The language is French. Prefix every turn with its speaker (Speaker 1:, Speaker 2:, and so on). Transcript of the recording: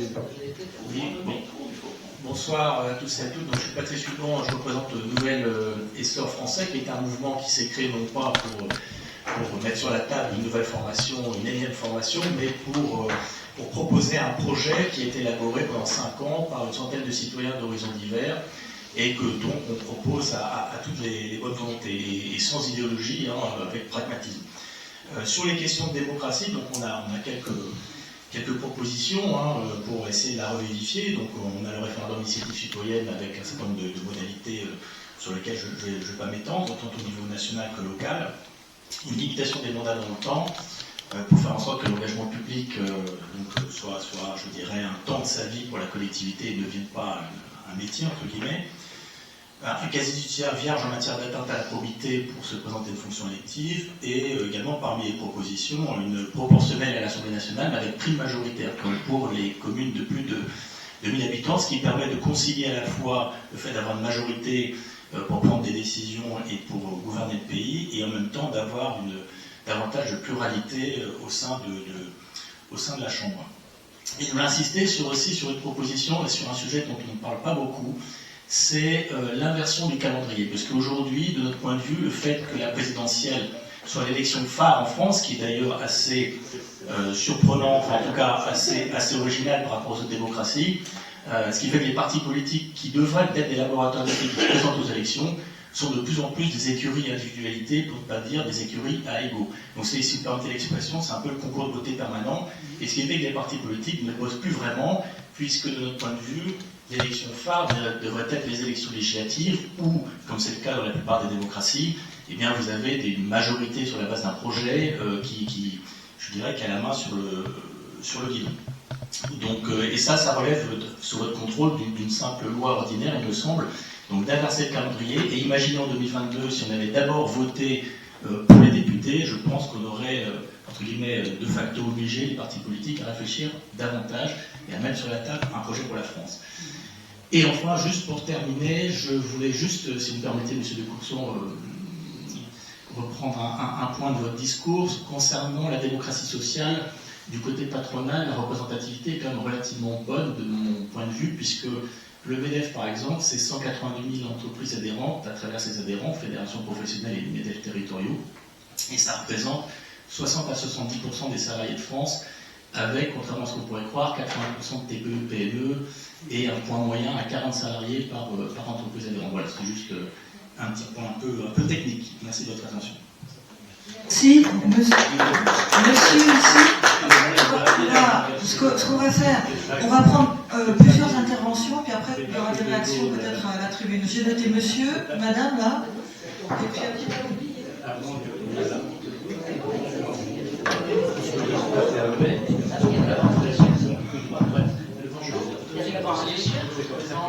Speaker 1: Oui, bon. Bonsoir à tous et à toutes. Donc, je suis Patrice Hudon, je représente le Nouvel Essor Français, qui est un mouvement qui s'est créé non pas pour mettre sur la table une nouvelle formation, une énième formation, mais pour proposer un projet qui a été élaboré pendant 5 ans par une centaine de citoyens d'horizons divers et que donc on propose à toutes les bonnes volontés et sans idéologie, avec pragmatisme. Sur les questions de démocratie, donc on a quelques propositions pour essayer de la revivifier. Donc on a le référendum d'initiative citoyenne avec un certain nombre de modalités sur lesquelles je ne vais pas m'étendre, tant au niveau national que local. Une limitation des mandats dans le temps, pour faire en sorte que l'engagement public soit, je dirais, un temps de sa vie pour la collectivité et ne devienne pas un métier, entre guillemets. Un quasi-judiciaire vierge en matière d'atteinte à la probité pour se présenter une fonction élective, et également parmi les propositions, une proportionnelle à l'Assemblée nationale, mais avec prime majoritaire, comme pour les communes de plus de 2000 habitants, ce qui permet de concilier à la fois le fait d'avoir une majorité pour prendre des décisions et pour gouverner le pays, et en même temps d'avoir davantage de pluralité au sein de la Chambre. Et je voulais insister aussi sur une proposition et sur un sujet dont on ne parle pas beaucoup, c'est l'inversion du calendrier. Parce qu'aujourd'hui, de notre point de vue, le fait que la présidentielle soit l'élection phare en France, qui est d'ailleurs assez surprenant, enfin en tout cas assez original par rapport aux autres démocraties, ce qui fait que les partis politiques qui devraient être des laboratoires d'effets qui se présentent aux élections sont de plus en plus des écuries à individualité, pour ne pas dire des écuries à égaux. Donc si vous permettez l'expression, c'est un peu le concours de beauté permanent, et ce qui fait que les partis politiques ne bossent plus vraiment, puisque de notre point de vue, l'élection phare devrait être les élections législatives, où, comme c'est le cas dans la plupart des démocraties, eh bien vous avez des majorités sur la base d'un projet qui, je dirais, qui a la main sur le guidon. Donc, et ça relève sous votre contrôle d'une simple loi ordinaire, il me semble, donc d'inverser le calendrier. Et imaginez en 2022, si on avait d'abord voté pour les députés, je pense qu'on aurait, entre guillemets, de facto obligé les partis politiques à réfléchir davantage et à mettre sur la table un projet pour la France. Et enfin, juste pour terminer, je voulais juste, si vous me permettez, M. de Courson, reprendre un point de votre discours concernant la démocratie sociale. Du côté patronal, la représentativité est quand même relativement bonne de mon point de vue, puisque le MEDEF, par exemple, c'est 190 000 entreprises adhérentes à travers ses adhérents, fédérations professionnelles et MEDEF territoriaux, et ça représente 60 à 70% des salariés de France, avec, contrairement à ce qu'on pourrait croire, 80% de TPE, PME, et un point moyen à 40 salariés par entreprise adhérente. Voilà, c'est juste un petit point un peu technique. Merci de votre attention.
Speaker 2: Si, monsieur ici, ce qu'on va faire, on va prendre plusieurs interventions, puis après il y aura des réactions peut-être à la tribune. J'ai noté monsieur, madame là, et puis après...